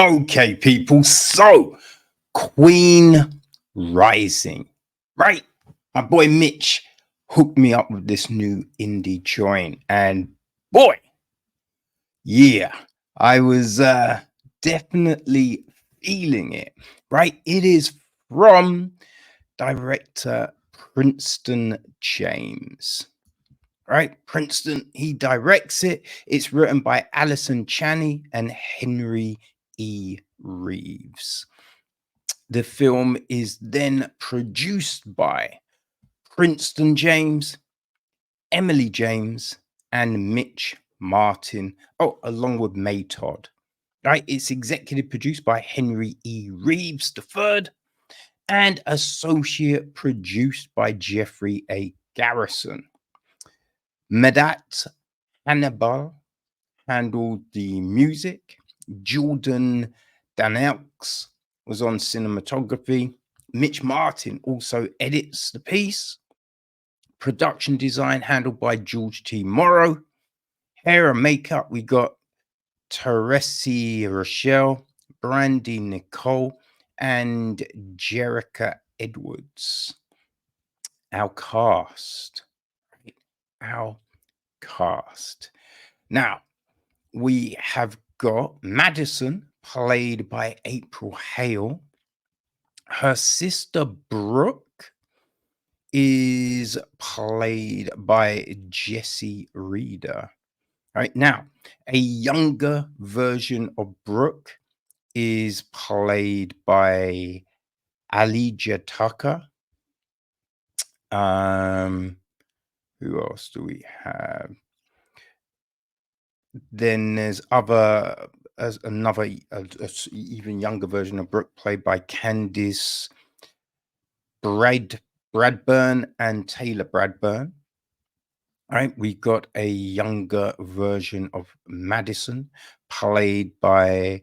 Okay, people. So, Queen Rising, right? My boy Mitch hooked me up with this new indie joint, and boy, yeah, I was definitely feeling it, right? It is from director Princeton James. Right, Princeton, he directs it. It's written by Allison Chaney and Henry E. Reaves. The film is then produced by Princeton James, Emily James, and Mitch Martin. Oh, along with May Todd. Right, it's executive produced by Henry E. Reaves III and associate produced by Jeffrey A. Garrison. Medat Hannibal handled the music. Jordan Danelks was on cinematography. Mitch Martin also edits the piece. Production design handled by George T. Morrow. Hair and makeup, we got Teresi Rochelle, Brandy Nicole, and Jerica Edwards. Our cast. Our cast. Now, we have got Madison, played by April Hale. Her sister Brooke is played by Jessie Reeder. Right now, a younger version of Brooke is played by Alijah Tucker. Who else do we have? Then there's another even younger version of Brooke, played by Candice Bradburn and Taylor Bradburn. Right, we got a younger version of Madison, played by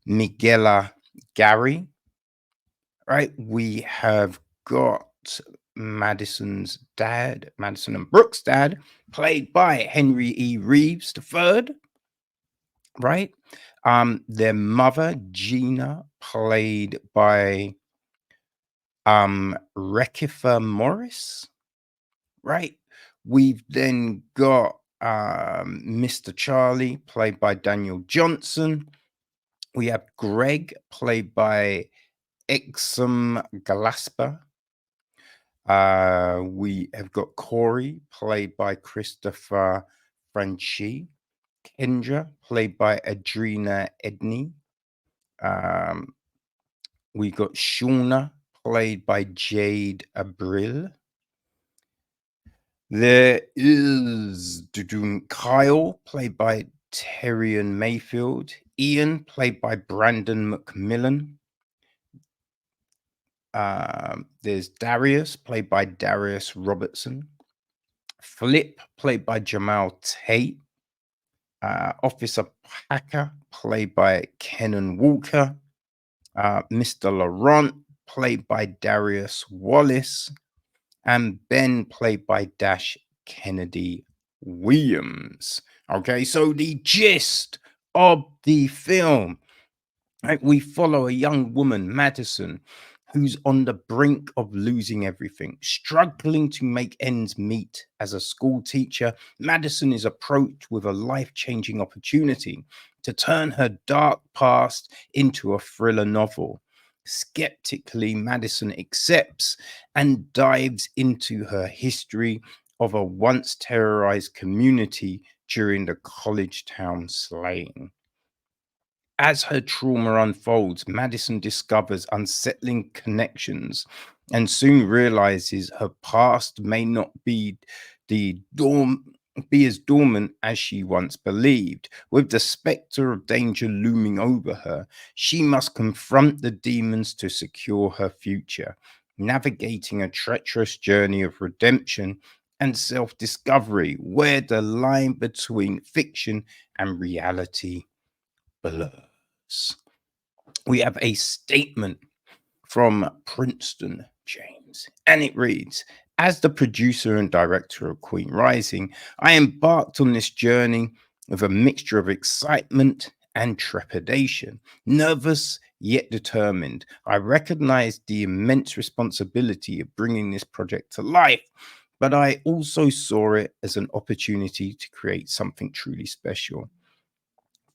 Miguela Gary. Right, we have got Madison's dad, Madison and Brooke's dad, played by Henry E. Reaves III. Right, their mother Gina, played by Rekifa Morris. Right, we've then got Mr. Charlie, played by Daniel Johnson. We have Greg, played by Exum Galaspa. We have got Corey, played by Christopher Franchi. Kendra, played by Adrina Edney. We got Shauna, played by Jade Abril. There is Kyle, played by Tyrion Mayfield. Ian, played by Brandon McMillan. There's Darius, played by Darius Robertson. Flip, played by Jamal Tate. Officer Packer, played by Kenan Walker. Mr. Laurent, played by Darius Wallace. And Ben, played by Dash Kennedy Williams. Okay, so the gist of the film, right, we follow a young woman, Madison, who's on the brink of losing everything, struggling to make ends meet as a school teacher. Madison is approached with a life-changing opportunity to turn her dark past into a thriller novel. Skeptically, Madison accepts and dives into her history of a once terrorized community during the college town slaying. As her trauma unfolds, Madison discovers unsettling connections and soon realizes her past may not be as dormant as she once believed. With the specter of danger looming over her, she must confront the demons to secure her future, navigating a treacherous journey of redemption and self-discovery where the line between fiction and reality blurs. We have a statement from Princeton James, and it reads, "As the producer and director of Queen Rising, I embarked on this journey with a mixture of excitement and trepidation. Nervous yet determined, I recognized the immense responsibility of bringing this project to life, but I also saw it as an opportunity to create something truly special.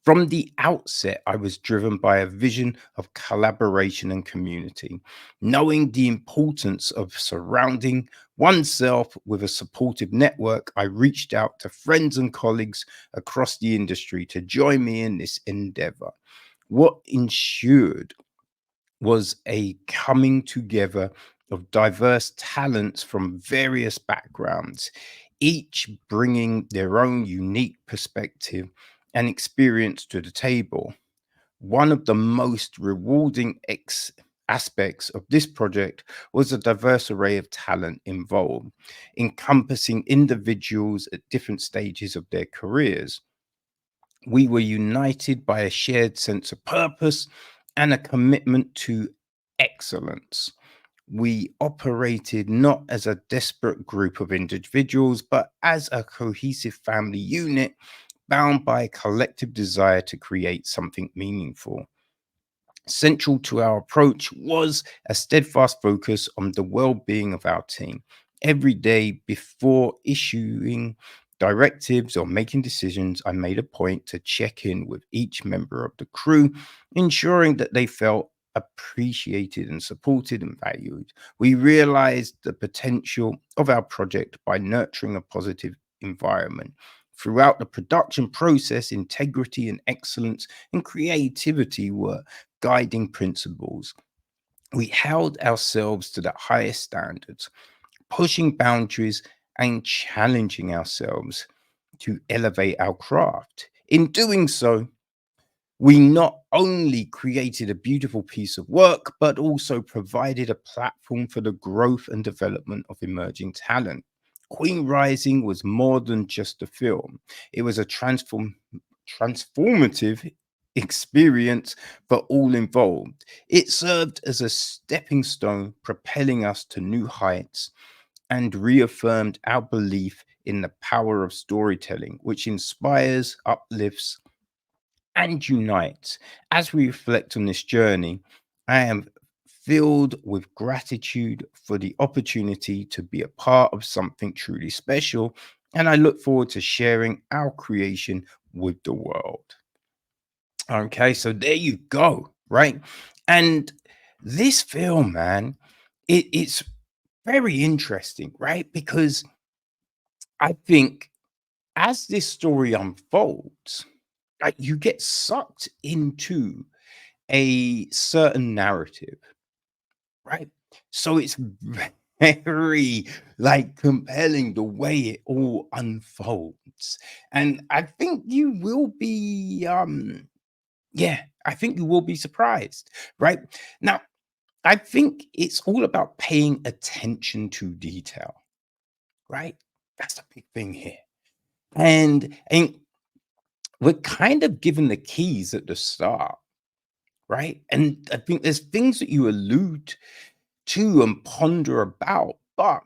From the outset, I was driven by a vision of collaboration and community, knowing the importance of surrounding oneself with a supportive network. I reached out to friends and colleagues across the industry to join me in this endeavor. What ensued was a coming together of diverse talents from various backgrounds, each bringing their own unique perspective and experience to the table. One of the most rewarding aspects of this project was a diverse array of talent involved, encompassing individuals at different stages of their careers. We were united by a shared sense of purpose and a commitment to excellence. We operated not as a desperate group of individuals, but as a cohesive family unit bound by a collective desire to create something meaningful. Central to our approach was a steadfast focus on the well being of our team. Every day before issuing directives or making decisions, I made a point to check in with each member of the crew, ensuring that they felt appreciated and supported and valued. We realized the potential of our project by nurturing a positive environment. Throughout the production process, integrity and excellence and creativity were guiding principles. We held ourselves to the highest standards, pushing boundaries and challenging ourselves to elevate our craft. In doing so, we not only created a beautiful piece of work, but also provided a platform for the growth and development of emerging talent. Queen Rising was more than just a film, it was a transformative experience for all involved. It served as a stepping stone, propelling us to new heights and reaffirmed our belief in the power of storytelling, which inspires, uplifts, and unites. As we reflect on this journey, I am filled with gratitude for the opportunity to be a part of something truly special, and I look forward to sharing our creation with the world. Okay, so there you go, right? And this film, man, it's very interesting, right? Because I think as this story unfolds, like you get sucked into a certain narrative, right? So it's very like compelling the way it all unfolds. And I think you will be yeah, I think you will be surprised, right? Now, I think it's all about paying attention to detail, right? That's the big thing here. And we're kind of given the keys at the start, right? And I think there's things that you allude to and ponder about, but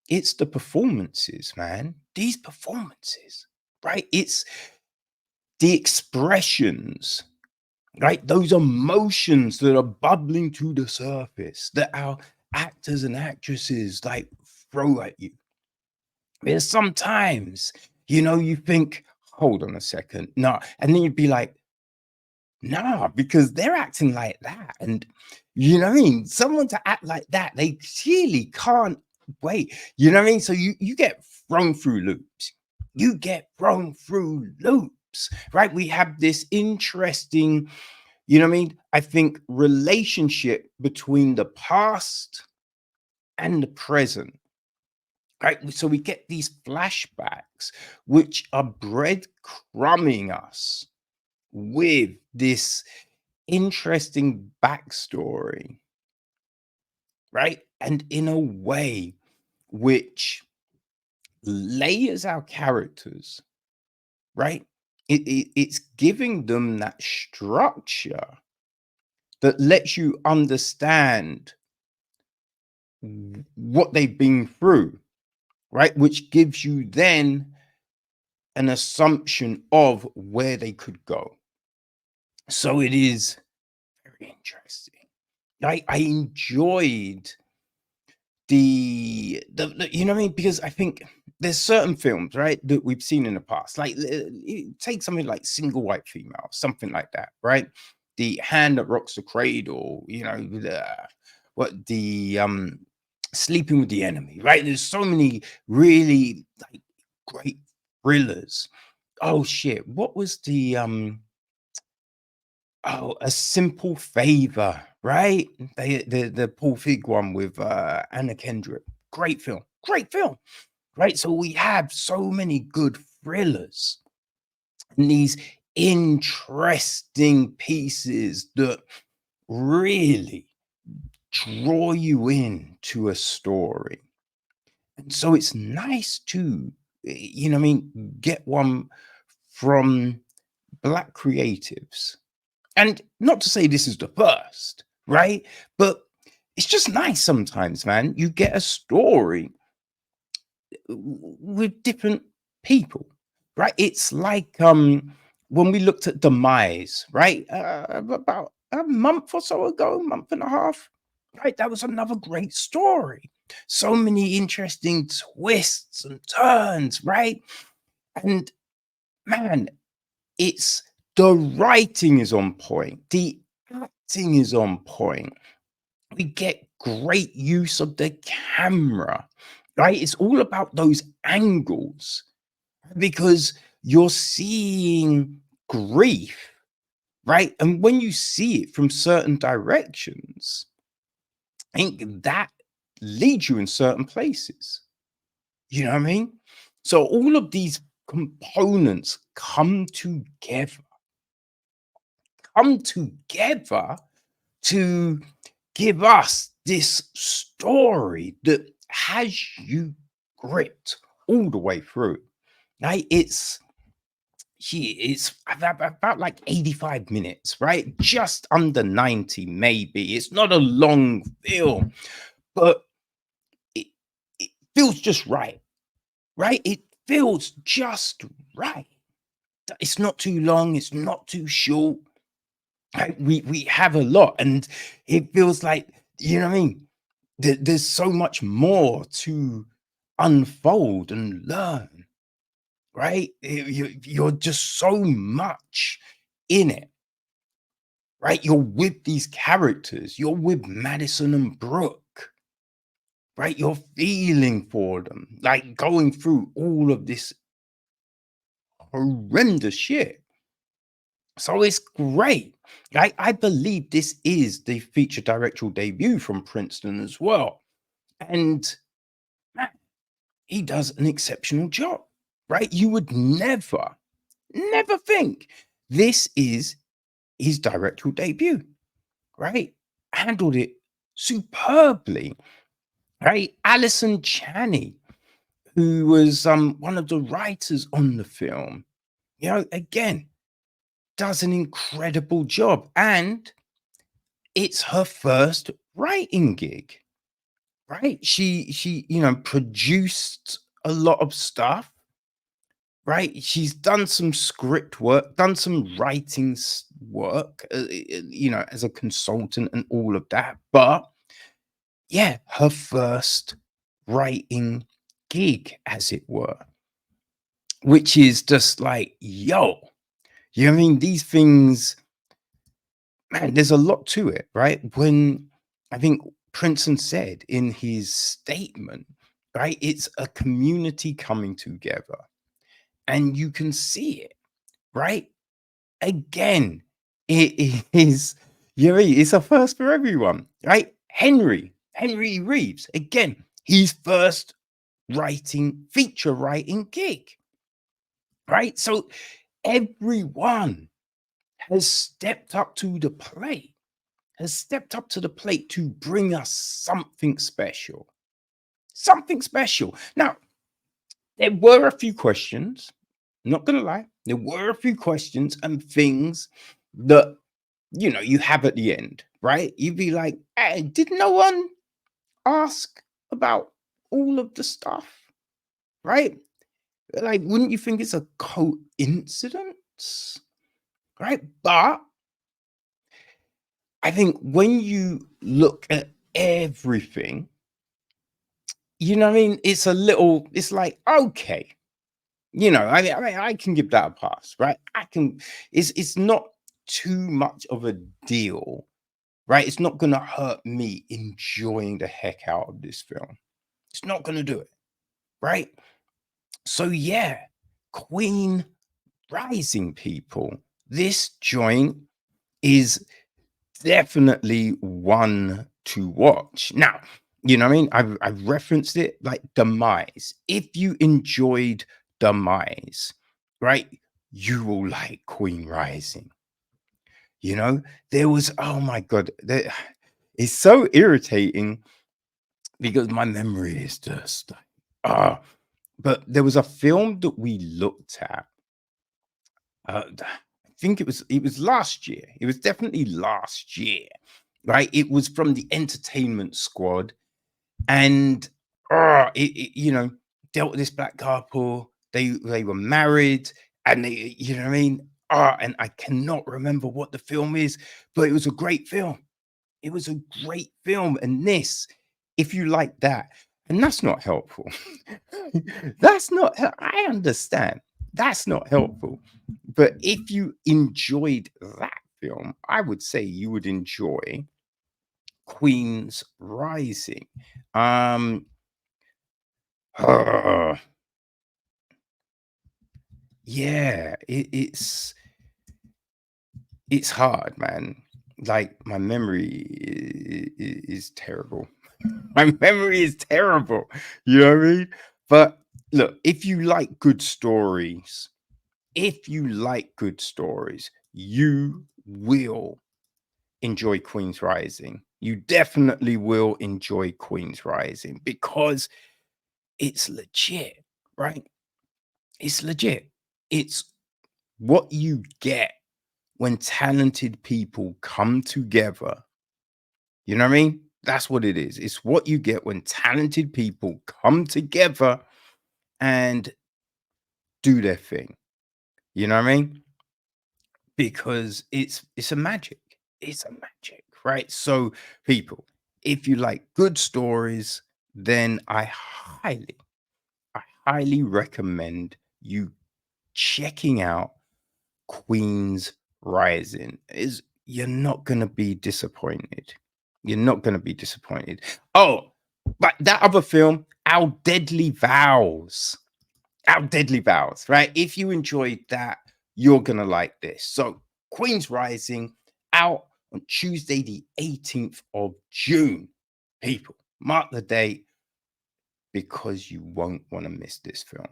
it's the performances, man. These performances, right? It's the expressions, right? Those emotions that are bubbling to the surface that our actors and actresses like throw at you. There's sometimes, you think, hold on a second, no, and then you'd be like, nah, because they're acting like that. And you know what I mean? Someone to act like that, they clearly can't wait. You know what I mean? So you get thrown through loops. You get thrown through loops, right? We have this interesting, you know what I mean? I think relationship between the past and the present, right? So we get these flashbacks, which are breadcrumbing us with this interesting backstory, right? And in a way which layers our characters, right? It's giving them that structure that lets you understand what they've been through, right? Which gives you then an assumption of where they could go. So it is very interesting. I enjoyed you know what I mean? Because I think there's certain films, right, that we've seen in the past. Like take something like Single White Female, something like that, right? The Hand That Rocks the Cradle, you know, what the Sleeping with the Enemy, right? There's so many really like great thrillers. Oh shit, what was the oh, A Simple Favor, right? The Paul Feig one with Anna Kendrick. Great film, right? So we have so many good thrillers and these interesting pieces that really draw you into a story. And so it's nice to, you know what I mean, get one from black creatives. And not to say this is the first, right? But it's just nice sometimes, man. You get a story with different people, right? It's like when we looked at Demise, right? About a month or so ago, month and a half, right? That was another great story. So many interesting twists and turns, right? And man, it's the writing is on point, the acting is on point. We get great use of the camera, right? It's all about those angles because you're seeing grief, right? And when you see it from certain directions, I think that leads you in certain places. You know what I mean? So all of these components come together to give us this story that has you gripped all the way through. Right? It's about like 85 minutes, right? Just under 90, maybe. It's not a long film, but it, it feels just right, right? It feels just right. It's not too long, it's not too short. Right? We have a lot, and it feels like, you know what I mean? There's so much more to unfold and learn, right? You're just so much in it, right? You're with these characters, you're with Madison and Brooke, right? You're feeling for them, like going through all of this horrendous shit. So it's great. I believe this is the feature directorial debut from Princeton as well. And man, he does an exceptional job, right? You would never think this is his directorial debut, right? Handled it superbly, right? Allison Chaney, who was one of the writers on the film, you know, again, does an incredible job. And it's her first writing gig, right? She, you know, produced a lot of stuff, right? She's done some script work, done some writing work, you know, as a consultant and all of that. But yeah, her first writing gig, as it were, which is just like, yo, you know what I mean? These things, man, there's a lot to it, right? When I think Princeton said in his statement, right, it's a community coming together, and you can see it, right? Again, it is, you know, it's a first for everyone, right? Henry Reaves, again, his first feature writing gig, right? So everyone has stepped up to the plate, to bring us something special. Something special. Now, there were a few questions, not gonna lie, there were a few questions and things that, you know, you have at the end, right? You'd be like, hey, did no one ask about all of the stuff, right? Like, wouldn't you think it's a coincidence, right? But I think when you look at everything, you know what I mean? It's like, okay, I mean, I can give that a pass, right? I can, it's not too much of a deal, right? It's not gonna hurt me enjoying the heck out of this film. It's not gonna do it, right? So yeah, Queen Rising, people. This joint is definitely one to watch. Now, you know what I mean? I've referenced it like Demise. If you enjoyed Demise, right, you will like Queen Rising. You know, there was, oh my God, it's so irritating because my memory is just like, ah. But there was a film that we looked at. I think it was last year. It was definitely last year, right? It was from the Entertainment Squad, and dealt with this black couple. They were married, and they, you know what I mean. And I cannot remember what the film is, but it was a great film. It was a great film, and this, if you like that, and that's not helpful. That's not. I understand. That's not helpful. But if you enjoyed that film, I would say you would enjoy Queen's Rising. Um, yeah, it's hard, man. Like my memory is terrible. My memory is terrible. You know what I mean? But look, if you like good stories, you will enjoy Queen's Rising. You definitely will enjoy Queen's Rising because it's legit, right? It's legit. It's what you get when talented people come together. You know what I mean? That's what it is. It's what you get when talented people come together and do their thing. You know what I mean? Because it's a magic. It's a magic, right? So, people, if you like good stories, then I highly recommend you checking out Queen's Rising. Is You're not gonna be disappointed. You're not gonna be disappointed. Oh, but that other film, Our Deadly Vows. Our Deadly Vows, right? If you enjoyed that, you're gonna like this. So, Queen's Rising out on Tuesday, the 18th of June. People, mark the date because you won't want to miss this film.